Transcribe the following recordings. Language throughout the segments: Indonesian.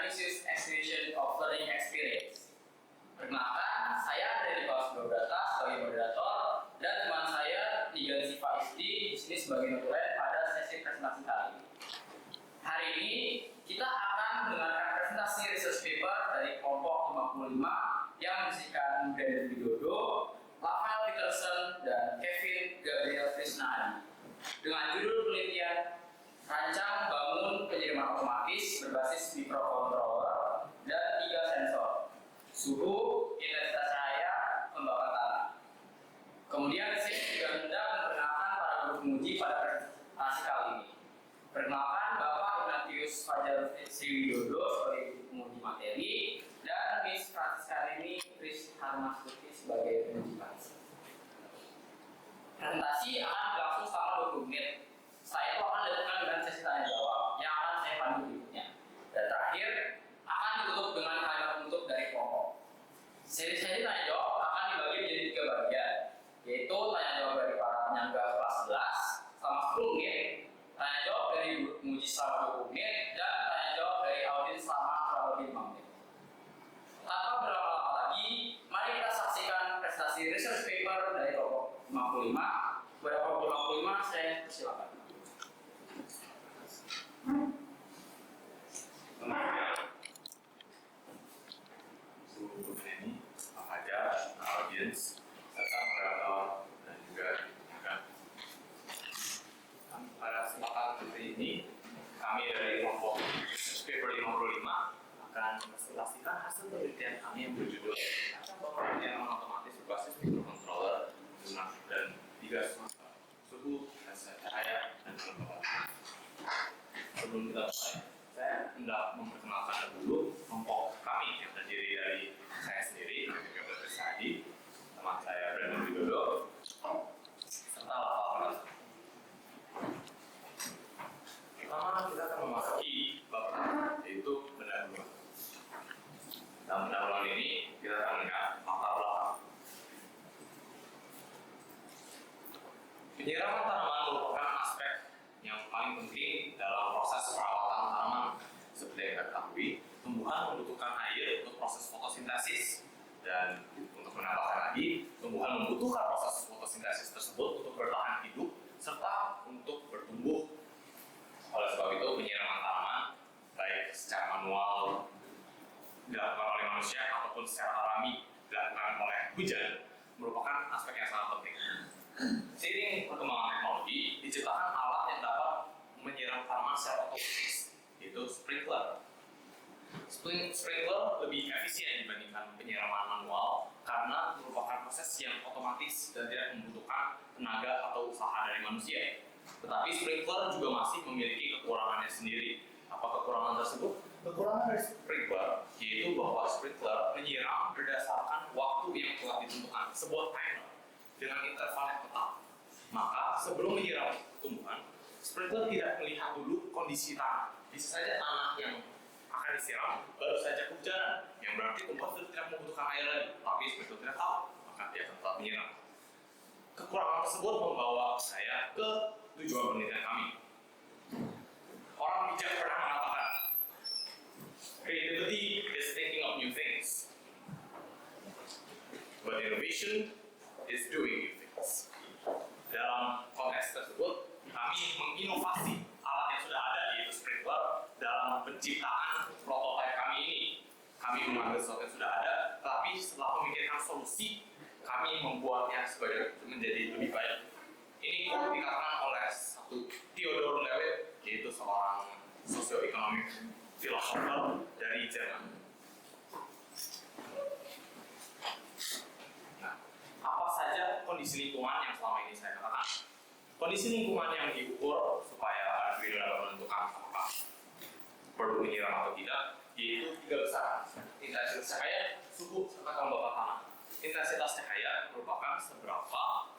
Ambitious Extension of Learning Experience. Perkenalkan, saya dari kelas Biodata sebagai moderator dan teman saya Tiga Siva Isdi di sini sebagai moderator pada sesi presentasi kali ini. Hari ini kita akan mendengarkan presentasi research paper dari kelompok 55 yang berisikan Brandon Widodo, Rafael Peterson, dan Kevin Gabriel Krisnahadi dengan judul penelitian Rancang bangun penyiraman otomatis berbasis microcontroller dan 3 sensor, suhu, intensitas cahaya, kelembapan tanah. Kemudian saya juga hendak memperkenalkan para guru penguji pada presentasi kali ini. Perkenalkan Bapak Ignatius Fajar Sriwidodo sebagai guru penguji materi dan Miss Franciscarini Chris Harmasuti sebagai penguji materi. Presentasi akan berlangsung selama 20 menit. Saya itu akan dilanjutkan dengan sesi tanya jawab yang akan saya pandu berikutnya. Dan terakhir akan ditutup dengan kalimat penutup dari kelompok. Sesi tanya jawab akan dibagi menjadi 3 bagian, yaitu tanya jawab dari para penyangga kelas 11 selama 10 menit, tanya jawab dari guru penguji selama 20 menit, dan tanya jawab dari audiens selama kurang lebih 5 menit. Tanpa berlama-lama lagi, mari kita saksikan prestasi research paper dari kelompok 55. Kepada kelompok 55 saya persilakan. Seluruh ini ada audiens serta moderator dan juga pada kesempatan kali ini kami dari kelompok paper 55 akan mempresentasikan hasil penelitian kami yang berjudul Rancang bangun penyiraman otomatis berbasis microcontroller dan 3 sensor, suhu, intensitas cahaya, dan kelembapan. Sebelum kita mulai, saya hendak memperkenalkan dulu kelompok kami yang terdiri dari saya sendiri, Gabriel Krisnahadi, teman saya Brandon Widodo, serta Rafael Peterson. Pertama kita akan memasuki bab pertama, yaitu pendahuluan. Dalam pendahuluan ini kita akan melihat latar belakang. Penyiraman tanaman merupakan aspek yang paling penting dalam proses perawatan tanaman. Seperti yang kita ketahui, tumbuhan membutuhkan air untuk proses fotosintesis, dan untuk menambahkan lagi, tumbuhan membutuhkan proses fotosintesis tersebut untuk bertahan hidup serta untuk bertumbuh. Oleh sebab itu, penyiraman tanaman baik secara manual dilakukan oleh manusia ataupun secara alami dilakukan oleh hujan merupakan aspek yang sangat penting. Seiring perkembangan teknologi, diciptakan alat yang dapat menyiram tanaman secara otomatis, yaitu sprinkler. Sprinkler lebih efisien dibandingkan penyiraman manual karena merupakan proses yang otomatis dan tidak membutuhkan tenaga atau usaha dari manusia. Tetapi sprinkler juga masih memiliki kekurangannya sendiri. Apa kekurangan tersebut? Kekurangan dari sprinkler yaitu bahwa sprinkler menyiram berdasarkan waktu yang telah ditentukan, sebuah timer dengan interval yang tetap. Maka sebelum menyiram tumbuhan, sprinkler tidak melihat dulu kondisi tanah. Bisa saja tanah yang akan disiram baru saja hujan, yang berarti tumbuhan sudah tidak membutuhkan air lagi. Tapi sprinkler tidak tahu, maka dia akan tetap menyiram. Kekurangan tersebut membawa saya ke tujuan penelitian kami. Orang bijak pernah mengatakan, creativity is thinking of new things, but innovation is doing new things. Dalam konteks tersebut, kami menginovasi alat yang sudah ada, yaitu sprinkler, dalam penciptaan prototipe kami ini. Kami mengambil sesuatu yang sudah ada, tapi setelah memikirkan solusi, kami membuatnya menjadi lebih baik. Ini dikatakan oleh satu Theodor Lewit, yaitu seorang sosioekonomik filosofer dari Jerman. Nah, apa saja kondisi lingkungan yang selama ini saya katakan? Kondisi lingkungan yang diukur supaya Arduino dapat menentukan apakah perlu menyiram atau tidak, yaitu 3 besaran: intensitas cahaya, suhu, serta kelembapan tanah. Intensitas cahaya merupakan seberapa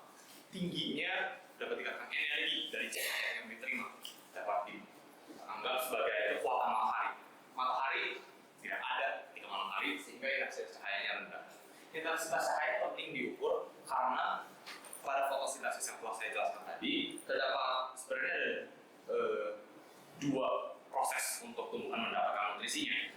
tingginya dapat dikatakan energi dari cahaya yang diterima, dapat dianggap sebagai kekuatan matahari. Matahari tidak ada ketika malam hari, sehingga intensitas cahayanya rendah. Intensitas cahaya penting diukur karena pada fotosintesis yang telah saya jelaskan tadi, terdapat sebenarnya ada 2 proses untuk tumbuhan mendapatkan nutrisinya.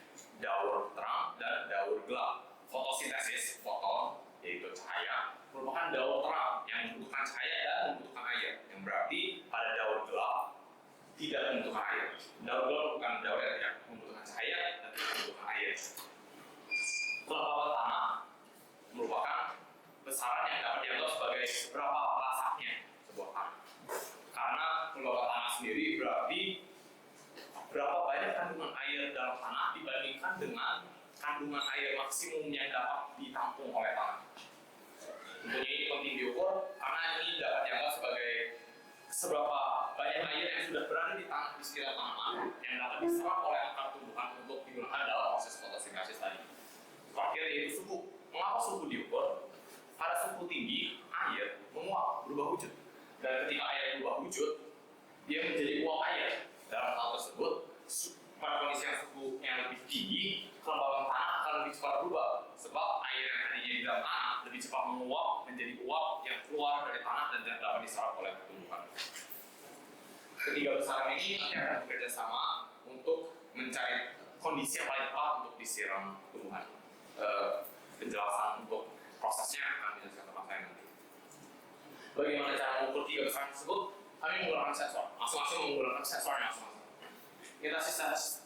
air. Kelembaban tanah merupakan besaran yang dapat dianggap sebagai seberapa basahnya sebuah tanah. Karena kelembaban tanah sendiri berarti berapa banyak kandungan air dalam tanah dibandingkan dengan kandungan air maksimum yang dapat ditampung oleh tanah. Tentunya ini penting diukur karena ini dapat dianggap sebagai seberapa banyak air yang sudah berada di tanah di sekitar tanaman yang dapat diserap oleh akar tumbuhan untuk digunakan dalam proses fotosintesis tadi. Terakhir yaitu suhu. Mengapa suhu diukur? Pada suhu tinggi, air menguap, berubah wujud. Dan ketika air berubah wujud, dia menjadi uap air. Dalam hal tersebut, pada kondisi yang suhu yang lebih tinggi, kelembaban tanah akan lebih cepat berubah. Sebab air yang tadinya di dalam tanah lebih cepat menguap menjadi uap yang keluar dari tanah dan dapat diserap oleh tumbuhan. Ketiga besaran ini nanti akan bekerja sama untuk mencari kondisi yang paling tepat untuk disiram tumbuhan. Penjelasan untuk prosesnya akan dijelaskan teman saya nanti. Bagaimana cara mengukur tiga besaran tersebut? Kami menggunakan sensor, masing-masing menggunakan sensornya masing-masing. Intensitas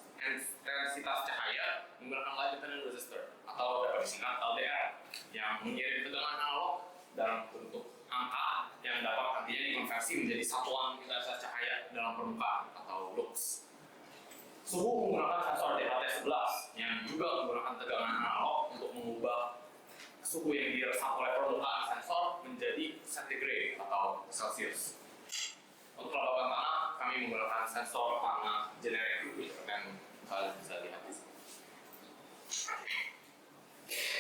cahaya menggunakan light dependent resistor atau dapat disingkat LDR yang mengirim tegangan analog dalam bentuk angka yang dapat nantinya dikonversi menjadi satuan intensitas cahaya dalam permukaan atau lux. Suhu menggunakan sensor DHT11 yang juga menggunakan tegangan analog untuk mengubah suhu yang diresap oleh permukaan sensor menjadi centigrade atau Celsius. Untuk kelembaban tanah, kami menggunakan sensor tanah generik seperti yang kalian bisa lihat di sini.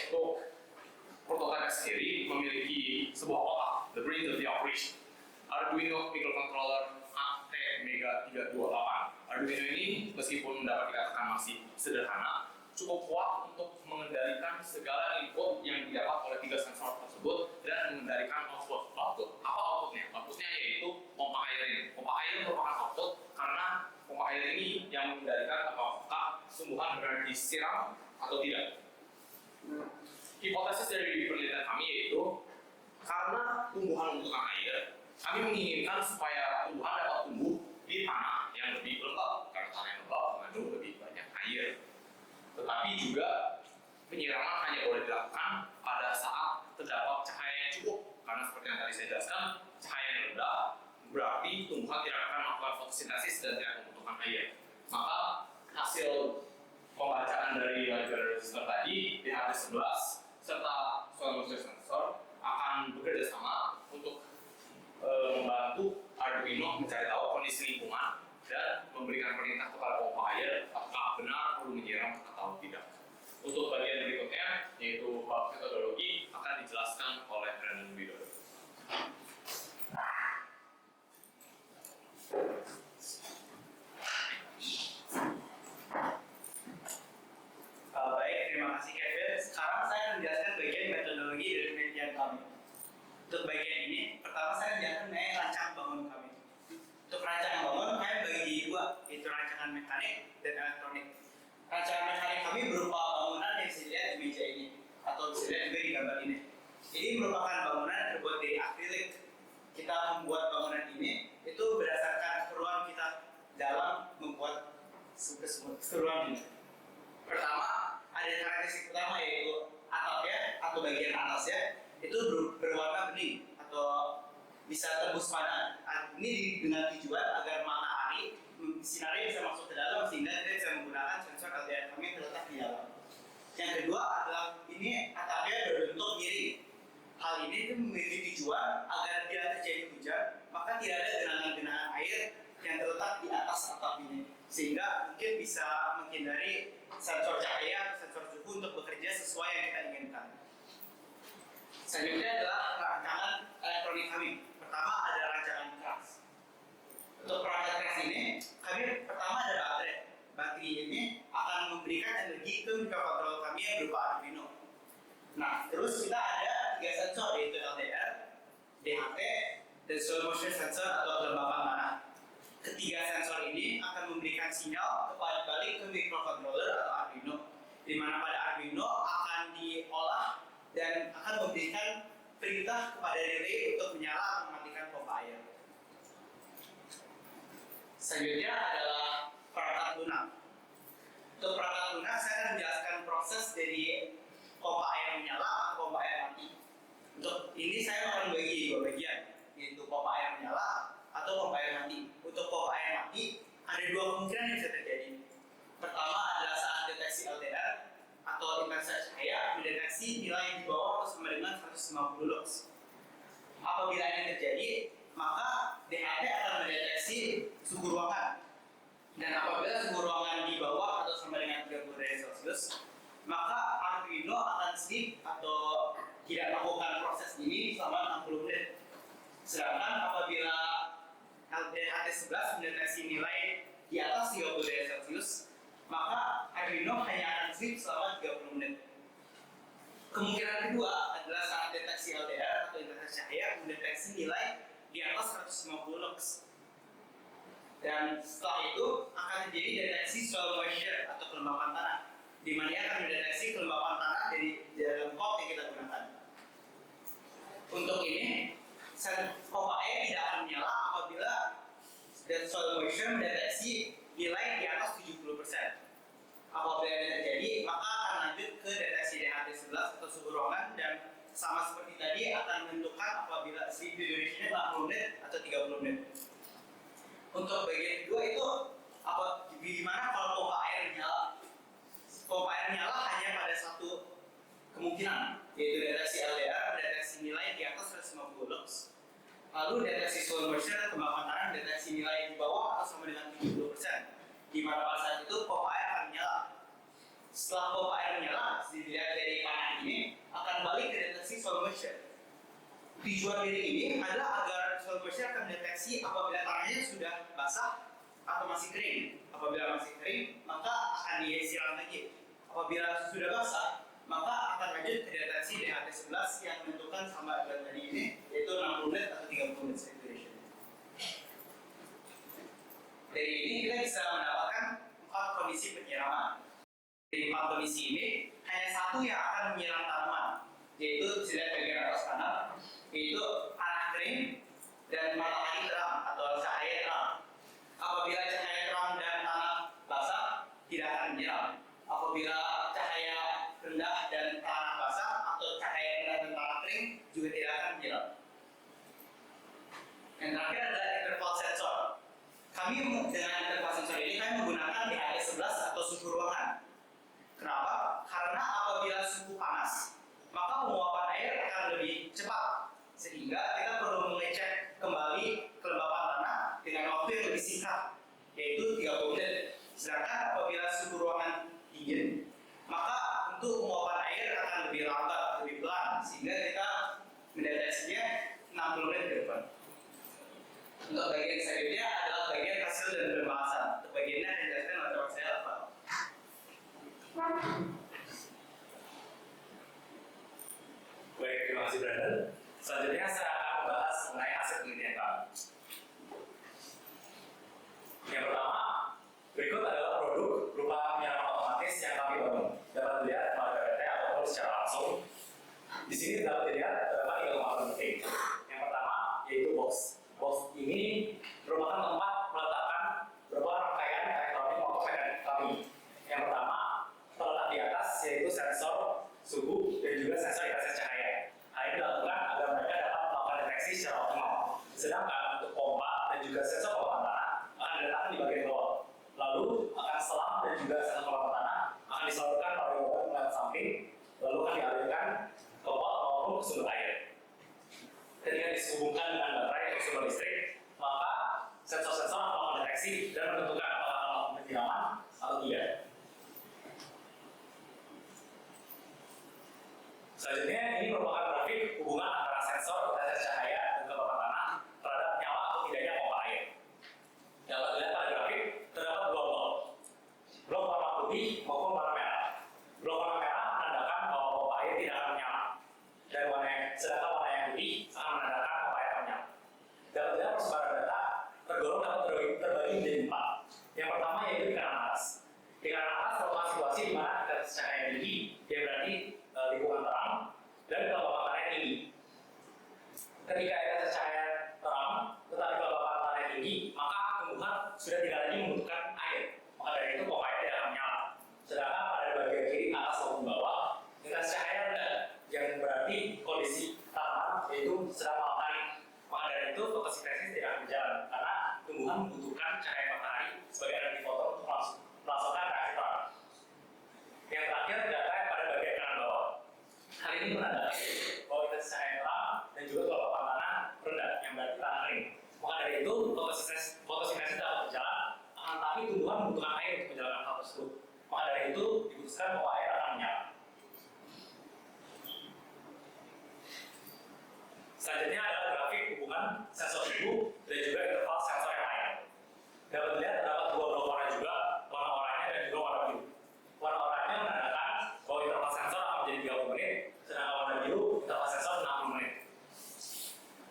Untuk prototipe sendiri memiliki sebuah otak, the brains of the operation. Arduino microcontroller AT-MEGA328. Arduino ini meskipun dapat dikatakan masih sederhana, cukup kuat untuk mengendalikan segala input yang didapat oleh tiga sensor tersebut dan mengendalikan output. Apa outputnya? Outputnya yaitu pompa air ini. Pompa air merupakan output karena pompa air ini yang mengendalikan apakah tumbuhan benar disiram atau tidak. Hipotesis dari penelitian kami yaitu karena tumbuhan membutuhkan air, kami menginginkan supaya tumbuhan dapat tumbuh di tanah yang lebih lembab karena tanah yang lembab mengandung lebih banyak air. Tetapi juga penyiraman hanya boleh dilakukan pada saat terdapat cahaya yang cukup karena seperti yang tadi saya jelaskan, cahaya yang rendah berarti tumbuhan tidak akan melakukan fotosintesis dan tidak membutuhkan air. Maka hasil pembacaan dari library resistor tadi DHT11 serta soil moisture sensor akan bekerja sama untuk membantu Arduino mencari tahu kondisi lingkungan dan memberikan perintah kepada pompa air apakah benar perlu menyiram atau tidak. Untuk bagian berikutnya yaitu bab metodologi akan dijelaskan oleh Brandon Widodo. Baik, terima kasih Kevin. Sekarang saya akan menjelaskan bagian metodologi dari penelitian kami. Untuk bagian ini, pertama saya menjelaskan mengenai rancangan bangun kami. Untuk rancangan bangun, kami bagi di dua, yaitu rancangan mekanik dan elektronik. Rancangan mekanik kami berupa bangunan yang bisa dilihat di meja ini, atau bisa dilihat juga di gambar ini. Ini merupakan bangunan terbuat dari akrilik. Kita membuat bangunan ini itu berdasarkan keperluan kita dalam membuat keseluruhan ini. Pertama, ada karakteristik pertama yaitu atapnya atau bagian atasnya itu berwarna bening atau bisa tembus panas. Ini dengan tujuan agar matahari sinarnya bisa masuk ke dalam sehingga kita bisa menggunakan sensor LDR kami yang terletak di dalam. Yang kedua adalah ini atapnya berbentuk miring. Hal ini memiliki tujuan agar bila terjadi hujan maka tidak ada genangan-genangan air yang terletak di atas atap ini sehingga mungkin bisa menghindari sensor cahaya atau sensor suhu untuk bekerja sesuai yang kita inginkan. Selanjutnya adalah rancangan elektronik kami. Pertama ada rancangan keras. Untuk perangkat keras ini, kami pertama ada baterai. Baterai ini akan memberikan energi ke mikrokontroller kami yang berupa Arduino. Nah, terus kita ada tiga sensor yaitu LDR, DHT, dan soil moisture sensor atau kelembapan tanah. Ketiga sensor ini akan memberikan sinyal kepada balik ke mikrocontroller atau Arduino, di mana pada Arduino akan diolah dan akan memberikan perintah kepada relay untuk menyala atau mematikan pompa air. Selanjutnya adalah perangkat lunak. Untuk perangkat lunak saya akan menjelaskan proses dari pompa air menyala atau pompa air mati. Untuk ini saya akan bagi dua bagian, yaitu pompa air menyala atau pompa air mati. Untuk pompa air mati ada dua kemungkinan yang bisa terjadi. Pertama adalah saat deteksi LDR atau intensitas cahaya mendeteksi nilai di bawah atau sama dengan 150 lux. Apabila ini terjadi, maka DHT akan mendeteksi suhu ruangan. Dan apabila suhu ruangan di bawah atau sama dengan 30 derajat Celcius, maka Arduino akan sleep atau tidak melakukan proses ini selama 60 menit. Sedangkan apabila DHT11 mendeteksi nilai di atas 30 derajat Celcius, maka Arduino hanya akan sleep selama 30 menit. Kemungkinan kedua adalah saat deteksi LDR atau intensitas cahaya mendeteksi nilai di atas 150 lux. Dan setelah itu akan terjadi deteksi soil moisture atau kelembapan tanah, di mana ia akan mendeteksi kelembapan tanah dari dalam pot yang kita gunakan. Untuk ini, pompa air tidak akan menyala apabila soil moisture mendeteksi nilai di atas 70%. Apabila ini terjadi, maka akan lanjut ke deteksi DHT11 atau suhu ruangan, dan sama seperti tadi akan menentukan apabila sleep duration-nya 60 menit atau 30 menit. Untuk bagian kedua itu gimana kalau pompa air menyala? Pompa air menyala hanya pada satu kemungkinan, yaitu deteksi LDR, deteksi nilai di atas 150 lux. Lalu deteksi soil moisture, kelembapan tanah, deteksi nilai di bawah atau sama dengan 70%. Di mana pada saat itu pompa air akan menyala. Setelah pompa air menyala, dilihat dari kanan ini akan balik ke deteksi soil moisture. Tujuan dari ini adalah agar soil moisture akan mendeteksi apabila tanahnya sudah basah atau masih kering. Apabila masih kering, maka akan disiram lagi. Apabila sudah basah, maka akan lanjut ke deteksi DHT11 yang menentukan sama dengan tadi ini, yaitu 60 menit atau 30 menit saturation. Dari ini kita bisa mendapatkan 4 kondisi penyiraman. Dari 4 kondisi ini, hanya satu yang akan menyiram tanaman, yaitu bisa lihat bagian atas kanan, yaitu tanah kering dan matahari terang atau cahaya terang. Apabila cahaya terang dan tanah basah, tidak akan menyiram. Apabila cahaya rendah dan tanah basah atau cahaya rendah dan tanah kering, juga tidak akan menyiram. Yang terakhir adalah interval sensor. Kami dengan interval sensor ini kami menggunakan DHT11 atau suhu ruangan. Kenapa? Karena apabila suhu panas, maka penguapan air akan lebih cepat, sehingga kita perlu mengecek kembali kelembapan tanah dengan waktu yang lebih singkat, yaitu 30 menit. Sedangkan apabila suhu ruangan dingin, maka untuk penguapan air akan lebih lambat, lebih pelan, sehingga kita mendeteksinya 60 menit ke depan. Untuk bagian selanjutnya adalah bagian hasil dan pembahasan. Untuk bagiannya yang dijelaskan oleh teman saya Alfa. Baik, terima kasih Brandon. Selanjutnya saya akan membahas mengenai hasil penelitian kami. Yang pertama, berikut adalah produk berupa penyiraman otomatis yang kami bangun. Dapat dilihat melalui PPT ataupun secara langsung. Di sini dapat dilihat terdapat 3 komponen penting. Yang pertama yaitu box. Box ini merupakan tempat meletakkan beberapa rangkaian elektronik motometer kami. Yang pertama terletak di atas yaitu sensor suhu dan juga sensor intensitas cahaya. Hal ini dilakukan agar mereka dapat melakukan deteksi secara optimal. Sedangkan untuk pompa dan juga sensor penguapan tanah akan diletakkan di bagian bawah. Lalu akan selang dan juga sensor penguapan tanah akan disalurkan melalui robot melihat samping, lalu akan dialirkan ke pot maupun ke sumber air. Ketika dihubungkan dengan baterai atau sumber listrik, maka sensor-sensor akan mendeteksi dan menentukan apakah akan melakukan penyiraman atau tidak. Selanjutnya, ini merupakan grafik hubungan antara sensor intensitas cahaya dan kelembapan tanah terhadap nyala atau tidaknya pompa air. Dapat dilihat pada grafik, terdapat 2 blok. Blok warna putih maupun warna merah. Blok warna merah menandakan bahwa pompa air tidak akan menyala. Dan sedangkan warna yang putih akan menandakan pompa air akan menyala. Dapat dilihat persebaran data tergolong dapat terbagi menjadi 4. Yang pertama yaitu di kanan atas. Di kanan atas merupakan situasi di mana intensitas cahaya tinggi, dia berarti lingkungan terang, dan kelembapan tanah tinggi. Ketika intensitas cahaya terang, tetapi kelembapan tanah tinggi, maka tumbuhan sudah tidak lagi membutuhkan air. Maka dari itu pompa air tidak akan menyala. Sedangkan pada bagian kiri, atas maupun mendiskusikan bahwa air akan menyala. Selanjutnya adalah grafik hubungan sensor suhu dan juga interval sensor yang lain. Dapat dilihat terdapat dua blok warna juga, warna oranye dan juga warna biru. Warna oranye menandakan bahwa interval sensor akan menjadi 30 menit, sedangkan warna biru interval sensor 60 menit.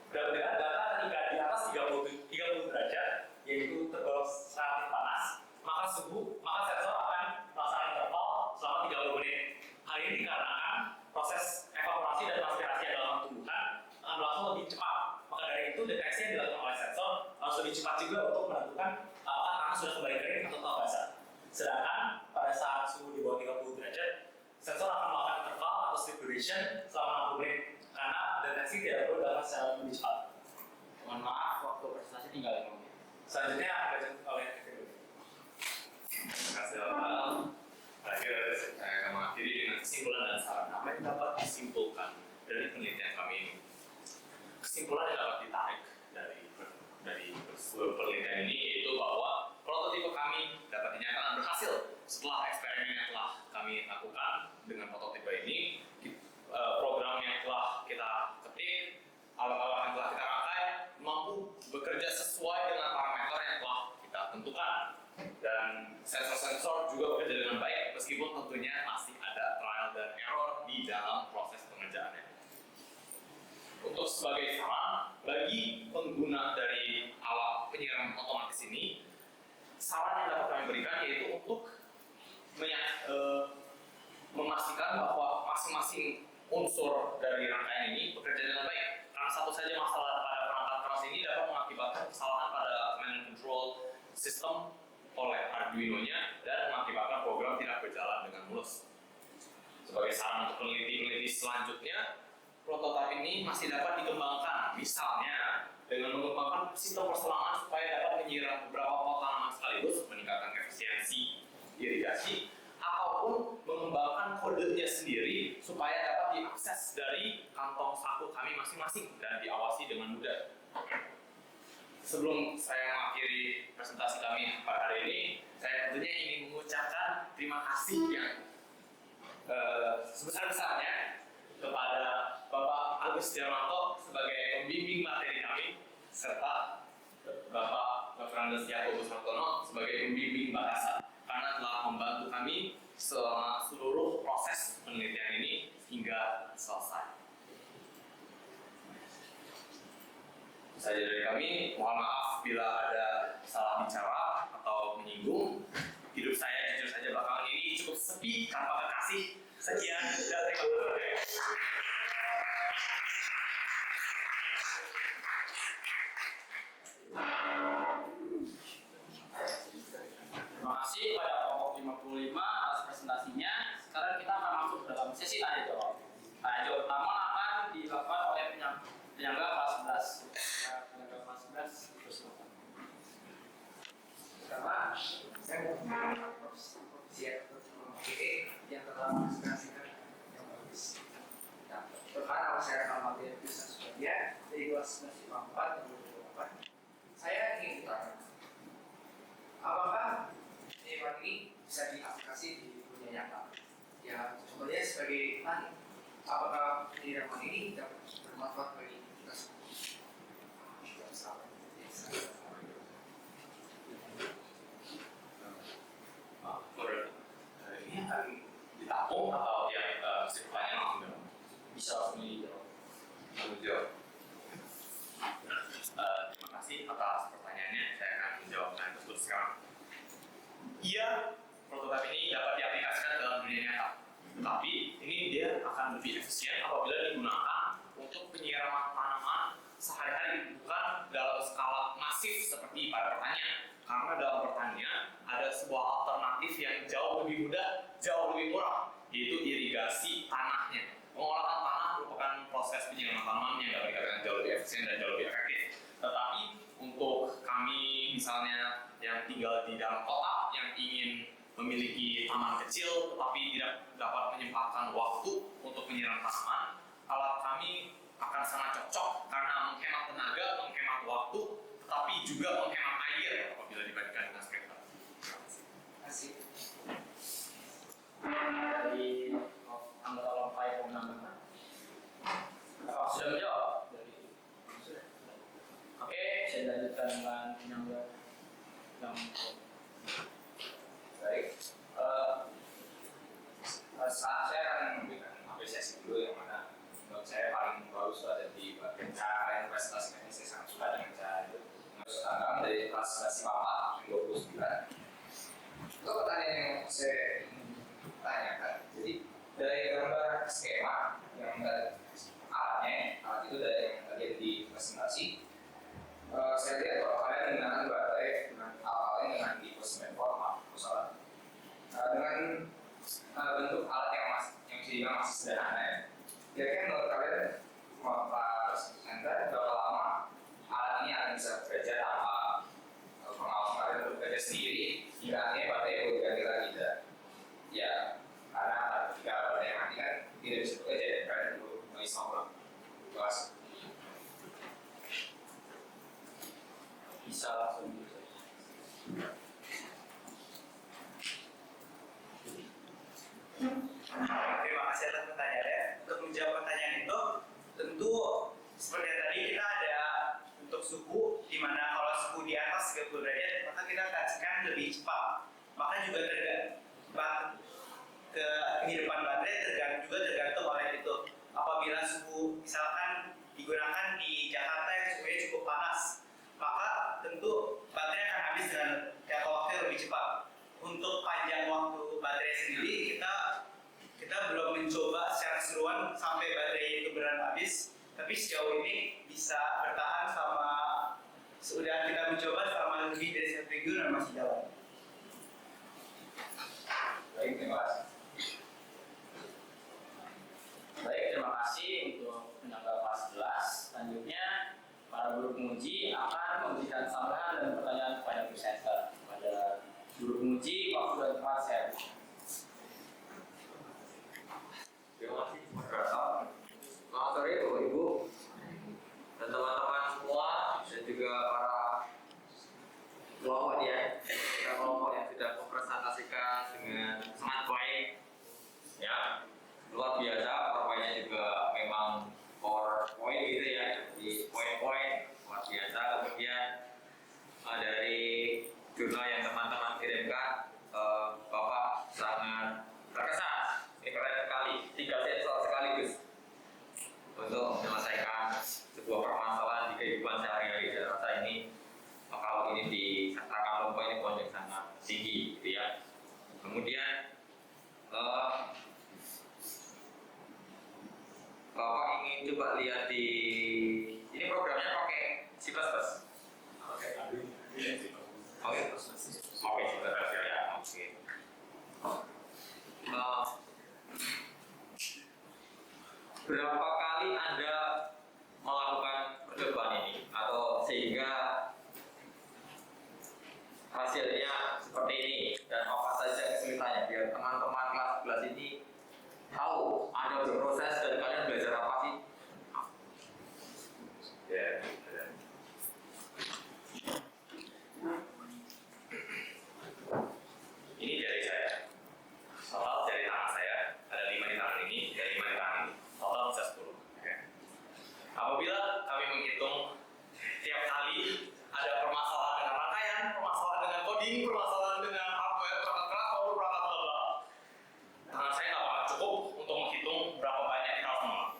Dapat dilihat data ketika di atas 30 derajat, yaitu tergolong relatif panas, maka sensor akan melaksanakan interval selama 30 menit. Hal ini dikarenakan proses evaporasi dan transpirasi yang dalam tumbuhan akan berlangsung lebih cepat. Maka dari itu deteksi yang dilakukan oleh sensor harus lebih cepat juga untuk menentukan apakah tanah sudah kembali kering atau tetap basah. Sedangkan pada saat suhu di bawah 30 derajat, sensor akan melakukan interval atau sleep duration selama 60 menit karena deteksi tidak perlu dilakukan secara lebih cepat. Mohon maaf, waktu presentasi tinggal 5 menit. Selanjutnya akan dibacakan oleh Kevin. Terima kasih Bapak. Terakhir saya akan mengakhiri dengan kesimpulan dan saran apa yang dapat disimpulkan dari penelitian kami ini. Kesimpulan yang dapat ditarik dari seluruh penelitian ini yaitu bahwa prototipe kami dapat dinyatakan berhasil setelah eksperimen yang telah kami lakukan dengan prototipe ini. Program yang telah kita ketik, alat-alat yang telah kita rangkai mampu bekerja sesuai dengan parameter yang telah kita tentukan, dan sensor-sensor juga bekerja dengan baik meskipun tentunya masih ada trial dan error di dalam proses pengerjaannya. Untuk sebagai saran bagi pengguna dari alat penyiraman otomatis ini, saran yang dapat kami berikan yaitu untuk memastikan bahwa masing-masing unsur dari rangkaian ini bekerja dengan baik. Karena satu saja masalah pada perangkat keras ini dapat mengakibatkan kesalahan pada command and control system oleh Arduino-nya dan mengakibatkan program tidak berjalan dengan mulus. Sebagai saran untuk peneliti-peneliti selanjutnya, prototipe ini masih dapat dikembangkan, misalnya dengan mengembangkan sistem perselangan supaya dapat menyiram beberapa pot tanaman sekaligus, meningkatkan efisiensi irigasi, ataupun mengembangkan kodenya sendiri supaya dapat diakses dari kantong saku kami masing-masing dan diawasi dengan mudah. Sebelum saya mengakhiri presentasi kami pada hari ini, saya tentunya ingin mengucapkan terima kasih yang sebesar-besarnya kepada Bapak Agus Darmanto sebagai pembimbing materi kami, serta Bapak Dr. Andes Yakobus Hartono sebagai pembimbing bahasa, karena telah membantu kami selama seluruh proses penelitian ini hingga selesai. Saja dari kami, mohon maaf bila ada salah bicara atau menyinggung. Hidup saya jujur saja belakangan ini cukup sepi tanpa kekasih. Sekian dan terima kasih. Terima kasih kepada kelompok 55 atas presentasinya. Sekarang kita akan masuk dalam sesi tanya jawab. Tanya jawab pertama akan dilakukan oleh penyangga kelas 11. Penyangga kelas 11 dipersilakan. Pertama, saya mau mengucapkan profesi yang telah menginspirasikan yang bagus. Nah, pertama nama saya Ramadhan Bisa Subadia dari kelas 11 IPA 4 dan 28. Saya ingin bertanya, apakah penyiraman ini bisa diaplikasi di dunia nyata? Ya, contohnya sebagai tani, apakah penyiraman ini dapat bermanfaat bagi kita semua? Ini akan ditampung atau yang mesti pertanyaan langsung jawab? Bisa langsung dijawab. Langsung jawab. Terima kasih atas pertanyaannya. Saya akan menjawabkan tersebut sekarang. Iya, prototipe ini dapat diaplikasikan dalam dunia nyata. Tetapi ini dia akan lebih efisien apabila digunakan untuk penyiraman tanaman sehari-hari, bukan dalam skala masif seperti pada pertanian. Karena dalam pertanian ada sebuah alternatif yang jauh lebih mudah, jauh lebih murah, yaitu irigasi tanahnya. Pengolahan tanah merupakan proses penyiraman tanaman yang dapat dikatakan jauh lebih efisien dan jauh lebih efektif. Tetapi untuk kami misalnya yang tinggal di dalam kota yang ingin memiliki taman kecil tetapi tidak dapat menyempatkan waktu untuk menyiram tanaman, alat kami akan sangat cocok karena menghemat tenaga, menghemat waktu, tetapi juga menghemat air apabila dibandingkan dengan sprinkler. Terima kasih. sedangkan penyangga yang Baik, saat saya akan memberikan apresiasi dulu yang mana menurut saya paling bagus ada di bagian cara investasi. Saya sangat suka dengan cara itu. Sekarang dari kelas 4 29. Itu pertanyaan yang saya ingin tanyakan. Jadi dari gambar skema yang alat itu dari yang tadi di presentasi, saya lihat kalau kalian menggunakan baterai dengan awalnya dengan tipe formal, misalnya dengan bentuk alat yang bisa dibilang masih sederhana ya. Kira-kira menurut kalian Pak Hendra berapa lama alat ini akan bisa bekerja tanpa pengawasan kalian untuk bekerja sendiri hingga akhirnya baterai perlu diganti lagi dan ya karena jika baterai mati kan tidak bisa bekerja dan kalian perlu mengisi ulang. Terima kasih. bisa langsung Terima kasih atas pertanyaannya. Untuk menjawab pertanyaan itu, tentu seperti yang tadi kita ada untuk suhu, di mana kalau suhu di atas 30 derajat, maka kita kasihkan lebih cepat. Maka juga kehidupan baterai juga tergantung oleh itu. Apabila suhu misalkan digunakan di Jakarta yang suhunya cukup panas, maka tentu baterai akan habis dengan jangka waktu yang lebih cepat. Untuk panjang waktu baterai sendiri, kita belum mencoba secara keseluruhan sampai baterai itu benar habis, tapi sejauh ini bisa bertahan sudah kita mencoba selama lebih dari 1 minggu dan masih jalan. Baik, terima kasih. baik. Terima kasih untuk penyangga kelas 11. Selanjutnya para guru penguji akan memberikan sambahan dan pertanyaan kepada presenter. Pada guru penguji, waktu dan tempat saya. Terima kasih, Mas Rasal. Selamat sore Bapak Ibu dan teman-teman semua dan juga para kelompok ya, kelompok yang sudah mempresentasikan dengan sangat baik ya, luar biasa. PowerPoint-nya juga memang PowerPoint gitu ya, di poin-poin luar biasa. Kemudian dari jurnal yang teman-teman kirimkan, Bapak sangat terkesan. Ini keren sekali, 3 sensor sekaligus untuk menyelesaikan sebuah permasalahan di kehidupan sehari-hari. Saya rasa ini kalau ini di Sastra Lomba ini poin yang sangat tinggi, gitu ya. Kemudian Bapak ingin coba lihat di ini programnya pakai C++. Oke, ya. Oke. Berapa kali Anda melakukan percobaan ini atau sehingga hasilnya seperti ini dan apa saja kesulitannya biar teman-teman kelas 11 ini tahu Anda berproses dan kalian belajar apa sih? Ya. Ini dari saya. Total dari tangan saya ada 5 di tangan ini, dari 5 di tangan ini. Total bisa 10. Okay. Apabila kami menghitung tiap kali ada permasalahan dengan rangkaian, permasalahan dengan coding, permasalahan dengan hardware, perangkat keras, maupun perangkat bla, tangan saya nggak bakal cukup untuk menghitung berapa banyak kita harus menang.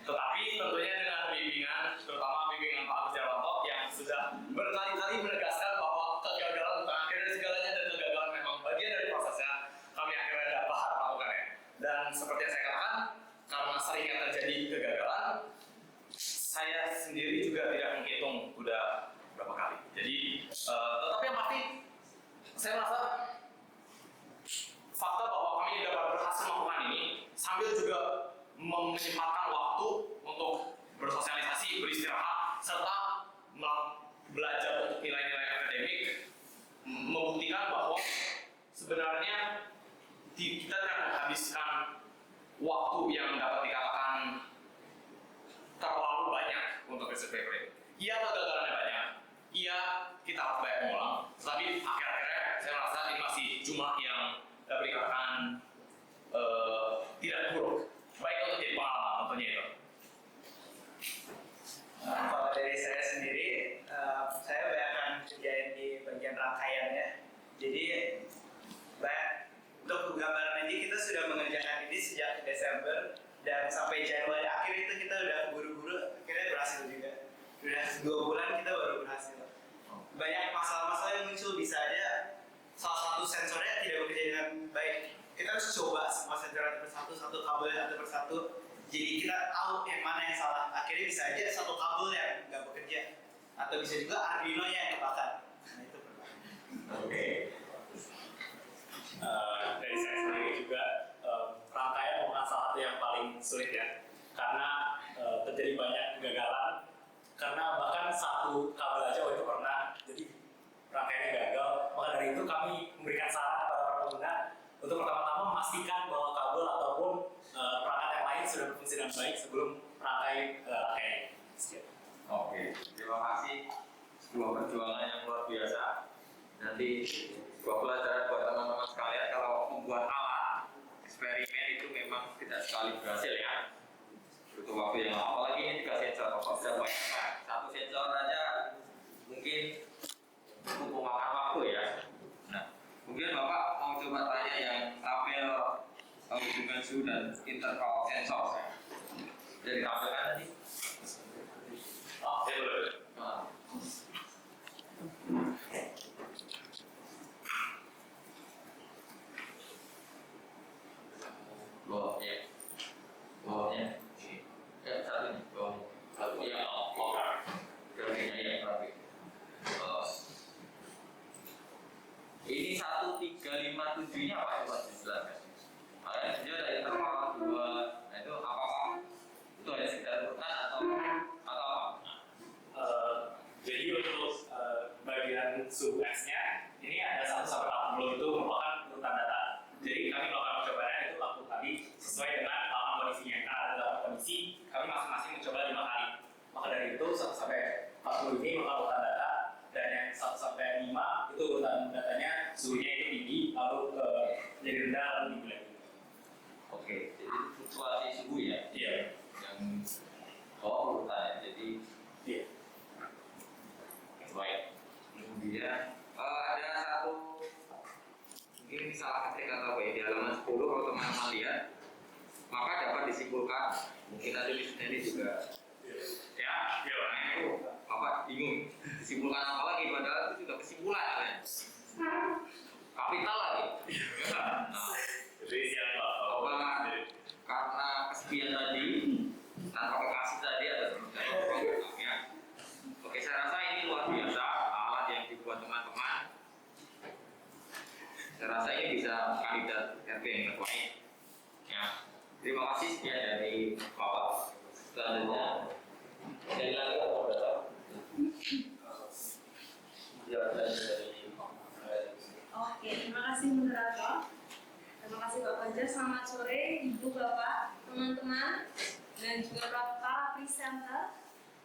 Tetapi tentunya dengan bimbingan, terutama bimbingan Pak Agus Jarwanto yang sudah berkali-kali menegaskan bahwa kegagalan bukan akhir dari segalanya dan kegagalan memang bagian dari prosesnya, kami akhirnya dapat melakukannya. Dan seperti yang saya katakan, karena seringnya terjadi kegagalan, saya sendiri juga tidak menghitung udah berapa kali. Jadi, tetapi yang pasti, saya merasa fakta bahwa kami dapat berhasil melakukan ini sambil juga menyempatkan waktu untuk bersosialisasi, beristirahat, serta belajar untuk nilai-nilai akademik, membuktikan bahwa sebenarnya kita tidak menghabiskan waktu yang dapat dikatakan terlalu banyak untuk riset paper ini. Iya, kegagalannya banyak. Iya, kita harus banyak mengulang. Tapi akhir-akhirnya saya merasa ini masih jumlah yang dapat dikatakan tidak buruk. Baik untuk jadi pengalaman tentunya itu. Kalau dari saya sendiri, lagi kita sudah mengerjakan ini sejak Desember dan sampai Januari akhir itu kita udah buru-buru akhirnya berhasil juga. Udah 2 bulan kita baru berhasil. Banyak masalah-masalah yang muncul, bisa aja salah satu sensornya tidak bekerja dengan baik. Kita harus coba semua sensor satu persatu, satu kabel satu persatu. Jadi kita tahu yang mana yang salah. Akhirnya bisa aja satu kabel yang nggak bekerja, atau bisa juga Arduino-nya yang kebakar. Nah itu pernah. Oke. Dari saya sendiri juga rangkaian merupakan salah satu yang paling sulit ya, karena terjadi banyak kegagalan. Karena bahkan satu kabel aja waktu itu pernah jadi rangkaiannya gagal. Maka dari itu kami memberikan saran kepada para pengguna untuk pertama-tama memastikan bahwa kabel ataupun perangkat yang lain sudah berfungsi dengan baik sebelum rangkai rangkaian. Oke, terima kasih. Sebuah perjuangan yang luar biasa. Nanti sebuah pelajaran buat teman-teman sekalian, kalau membuat alat eksperimen itu memang tidak sekali berhasil ya. Butuh waktu yang lama. Apalagi ini 3 sensor, sudah banyak. Satu sensor aja mungkin cukup memakan waktu ya. Nah, mungkin Bapak mau coba tanya yang tabel hubungan suhu dan interval sensor. Jadi tabel kan tadi? Oh, saya boleh. Nah. Bawahnya. Bawahnya. Ya, satu nih, bawahnya. Satu ya, oke. Grafiknya ya, grafik. Ini 1357 ini apa coba dijelaskan? Makanya dia ada interval 2. Nah itu apa? Itu hanya sekedar urutan atau apa? Jadi untuk bagian suhu X-nya ini ada 1 sampai 40 itu merupakan urutan data. Jadi kami melakukan percobaan itu waktu tadi sesuai dengan 8 kondisinya. Karena ada 8 kondisi, kami masing-masing mencoba 5 kali. Maka dari itu 1 sampai 40 ini merupakan urutan data, dan yang 1 sampai 5 itu urutan datanya suhunya itu tinggi, lalu jadi rendah, lalu tinggi lagi. Oke, jadi fluktuasi suhu ya? Iya. Yang urutan ya, jadi Iya. baik. Kemudian ada satu mungkin ini salah ketik atau apa ya, di halaman 10 kalau teman-teman lihat, maka dapat disimpulkan, mungkin nanti ini juga ya, nah itu Bapak bingung disimpulkan apa lagi, padahal itu juga kesimpulan kan? Kapital lagi. Nah, Jadi siapa? apa karena kesepian tadi, tanpa kekasih tadi ada programnya. Oke, saya rasa ini luar biasa alat yang dibuat teman-teman. Saya rasa ini bisa kandidat RP yang terbaik. Ya, terima kasih sekian dari Bapak. Selanjutnya, dari lagi apa berapa? Ya, dari Oke, terima kasih moderator. Terima kasih Pak Fajar. Selamat sore Ibu, Bapak, teman-teman, dan juga para presenter.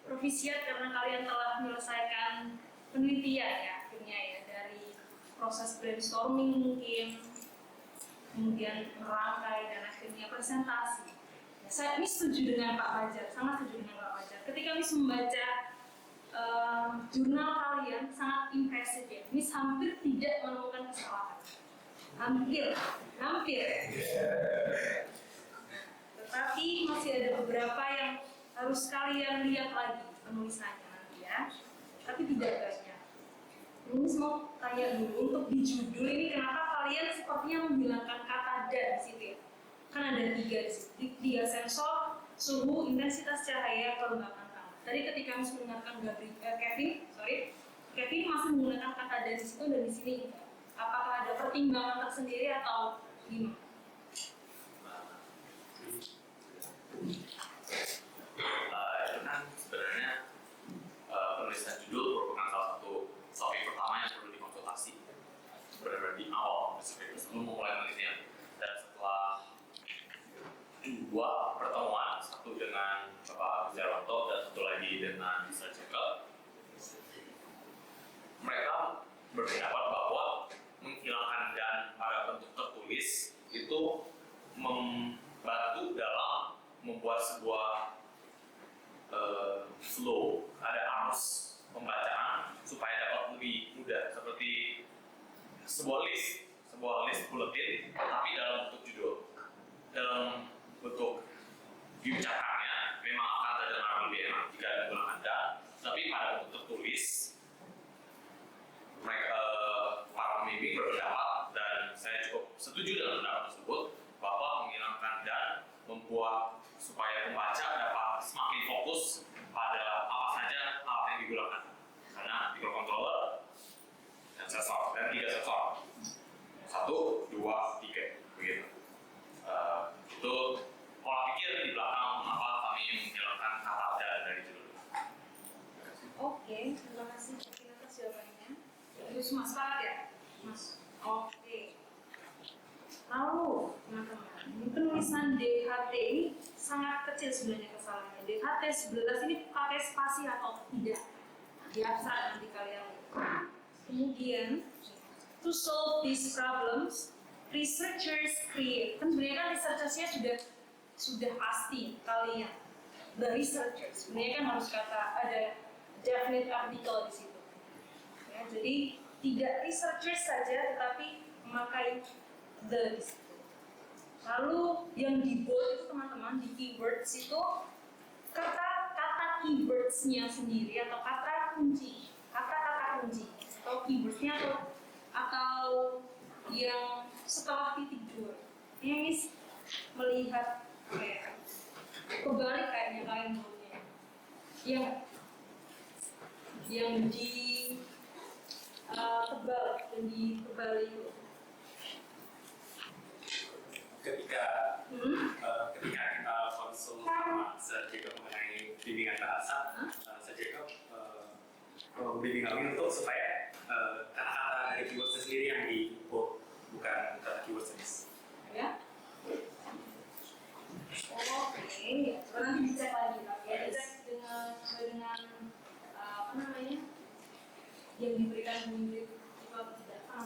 Provisiat karena kalian telah menyelesaikan penelitian ya akhirnya ya, dari proses brainstorming mungkin, kemudian merangkai dan akhirnya presentasi. Ya, saya ini setuju dengan Pak Fajar, sangat setuju dengan Pak Fajar. Ketika Miss membaca jurnal kalian sangat impresif ya. Miss hampir tidak menemukan kesalahan. Hampir. Tetapi masih ada beberapa yang harus kalian lihat lagi penulisannya nanti ya. Tapi tidak banyak. Ini mau tanya dulu, untuk di judul ini kenapa kalian sepertinya menghilangkan kata dan di situ ya? Kan ada 3 di situ. 3 sensor, suhu, intensitas cahaya, kelembapan tangan. Tadi ketika Miss mendengarkan Kevin masih menggunakan kata dan di situ dan di sini. Apakah ada pertimbangan tersendiri atau gimana? Itu kan sebenarnya penulisan judul merupakan salah satu topik pertama yang perlu dikonsultasi benar-benar di awal sebelum memulai penelitian. Dan setelah 2 pertemuan, satu dengan Bapak Jarwanto dan satu lagi dengan Mr. Jekyll, mereka berpendapat bahwa menghilangkan dan pada bentuk tertulis itu membantu dalam membuat sebuah flow, ada arus pembacaan supaya dapat lebih mudah, seperti sebuah list bulletin tapi dalam bentuk judul. membuat supaya pembaca dapat semakin fokus pada apa saja alat yang digunakan. Karena microcontroller dan sensor, dan 3 sensor. 1, 2, 3, begitu. Itu pola pikir di belakang mengapa kami menjalankan kata dan dari judul. Oke, terima kasih atas jawabannya. Terus Mas sepakat ya? Mas. Oke. Lalu, teman-teman, ini penulisan DHT ini sangat kecil sebenarnya kesalahannya. DHT 11 ini pakai spasi atau tidak? Di abstrak nanti kalian lihat. Kemudian, to solve these problems, researchers create. Kan sebenarnya kan researchersnya sudah pasti kalian. The researchers. Sebenarnya kan harus kata ada definite article di situ. Ya, jadi tidak researchers saja, tetapi memakai the di situ. Lalu yang di bold itu teman-teman di keywords itu kata keywordsnya sendiri atau kata kunci atau keywordsnya atau yang setelah titik 2. Ini melihat kayak kebalik kayaknya kalian boldnya. Yang di tebal itu. Ketika kita konsul sama Sir Jacob mengenai bimbingan bahasa, Sir Jacob membimbing kami untuk supaya kata-kata dari keyword sendiri yang di-bold, bukan kata keyword sendiri. Ya. Oke, ya. Coba nanti dicek lagi, ya. Dicek dengan apa namanya yang diberikan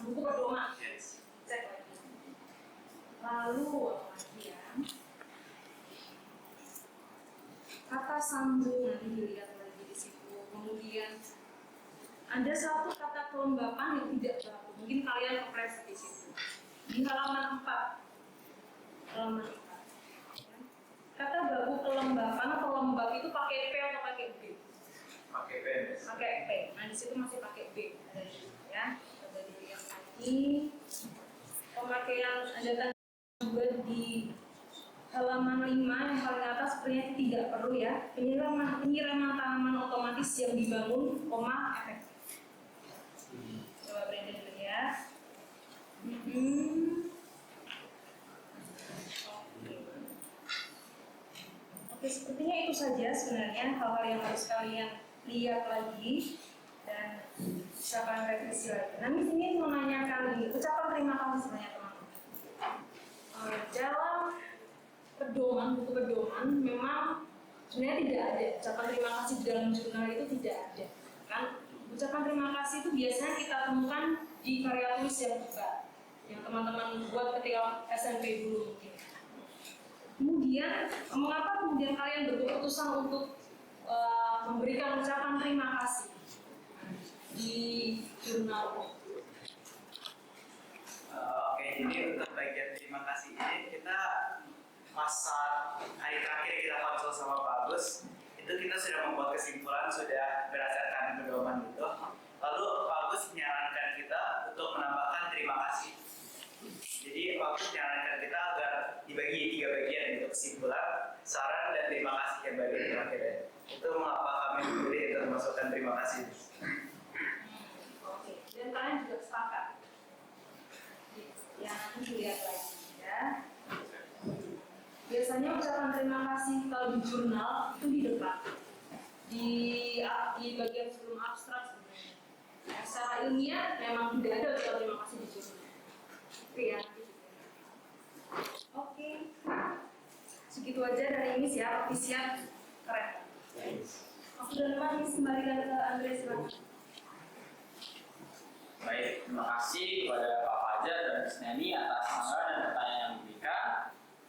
buku pedoman. Yes. Cek lagi. Lalu kemudian kata sambung nanti dilihat lagi di situ. Kemudian ada satu kata kelembapan yang tidak baku. Mungkin kalian kepres di situ. Di halaman 4. Halaman 4. Kata baku kelembapan atau lembab itu pakai P atau pakai B? Pakai P. Pakai P. Nah di situ masih pakai B. Ya. Coba dilihat lagi. Pemakaian ada tanda juga di halaman 5 yang paling atas sebenarnya tidak perlu ya. Penyiraman tanaman otomatis yang dibangun, efektif. Coba Brandon dulu ya. Oke, sepertinya itu saja sebenarnya hal-hal yang harus kalian lihat lagi dan bisa kalian revisi lagi. Nah, di sini menanyakan ucapan terima kasih sebenarnya teman-teman. Dalam buku pedoman memang sebenarnya tidak ada ucapan terima kasih di dalam jurnal itu tidak ada. Kan ucapan terima kasih itu biasanya kita temukan di karya tulis yang juga yang teman-teman buat ketika SMP dulu mungkin. Kemudian, mengapa kemudian kalian berkeputusan untuk memberikan ucapan terima kasih di jurnal? Oke, jadi untuk bagian terima kasih ini kita masa hari terakhir kita konsul sama Pak Agus itu kita sudah membuat kesimpulan sudah berdasarkan pedoman itu. Lalu Pak Agus menyarankan kita untuk menambahkan terima kasih. Jadi Pak Agus menyarankan kita agar dibagi 3 bagian untuk kesimpulan, saran, dan terima kasih yang bagian terakhir. Itu mengapa kami memilih untuk memasukkan terima kasih. Oke, dan kalian juga sepakat. Ya, nanti dilihat lagi ya. Biasanya ucapan terima kasih kalau di jurnal itu di depan, di bagian sebelum abstrak sebenarnya. Nah, secara ilmiah memang tidak ada ucapan terima kasih di jurnal. Oke ya. Oke, segitu aja dari ini siap, keren. Waktu dan tempat ini kembalikan ke Andre silakan. Baik, terima kasih kepada Pak Fajar dan Krisnani atas anggaran dan pertanyaan yang diberikan.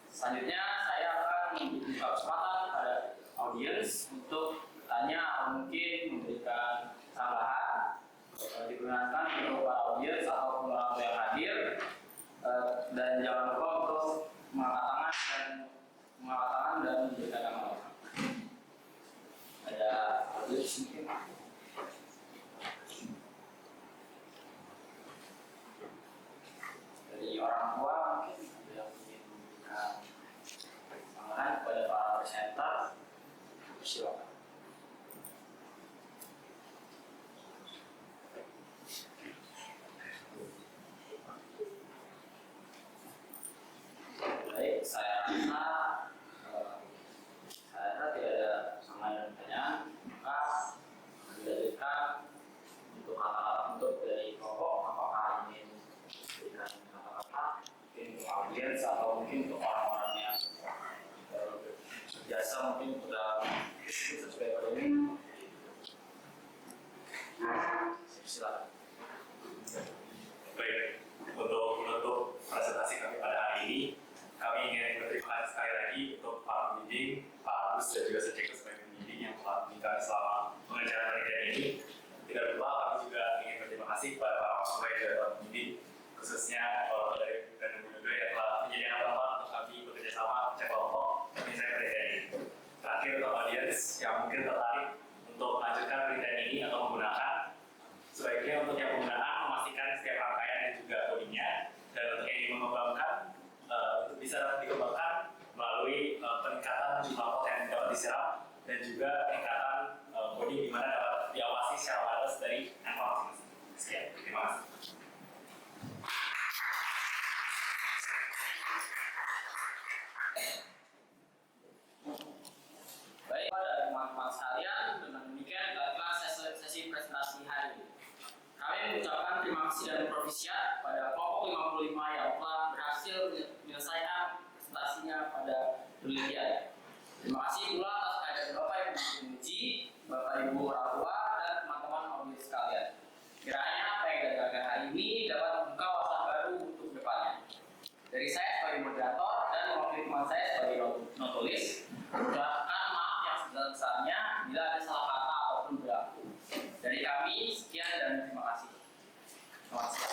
Selanjutnya saya akan membuka kesempatan pada audiens untuk bertanya atau mungkin memberikan tambahan. Digunakan untuk para audiens atau orang tua yang hadir, dan jangan lupa untuk mengangkat tangan dan memberikan tanggapan. Ada audiens mungkin. Dari orang tua mungkin ada yang ingin memberikan tambahan. mungkin untuk orang-orang yang biasa mungkin udah sesuai pada ini. Silakan. Baik, untuk menutup presentasi kami pada hari ini, kami ingin berterima kasih sekali lagi untuk para pembimbing, Pak Agus dan juga Sejeka sebagai pembimbing yang telah membimbing kami selama pengerjaan penelitian ini. Tidak lupa kami juga ingin berterima kasih kepada para mahasiswa dan para pembimbing, khususnya dari Brandon Budodo yang telah menyediakan tempat untuk kami bekerja sama cek kelompok menyelesaikan penelitian ini. Terakhir untuk audiens yang mungkin tertarik untuk melanjutkan penelitian ini atau menggunakan, sebaiknya untuk yang penggunaan memastikan setiap rangkaian dan juga codingnya, dan untuk yang ingin mengembangkan untuk bisa dapat dikembangkan melalui peningkatan jumlah pot yang dapat diserap dan juga peningkatan coding di mana dapat diawasi secara wireless dari handphone masing-masing. Sekian, terima kasih. Baik, pada teman-teman sekalian, dengan demikian adalah sesi presentasi hari ini. Kami mengucapkan terima kasih dan provisiat pada kelompok 55 yang telah berhasil menyelesaikan presentasinya pada penelitian. Terima kasih pula atas kehadiran Bapak Ibu penguji, Bapak Ibu orang tua, dan teman-teman audiens sekalian. Kiranya apa yang dilakukan hari ini dapat membuka wawasan baru untuk depannya. Dari saya sebagai moderator dan mewakili teman saya sebagai notulis, mengucapkan maaf yang sebesar-besarnya bila ada salah kata ataupun berlaku. Dari kami, sekian dan terima kasih. Selamat siang.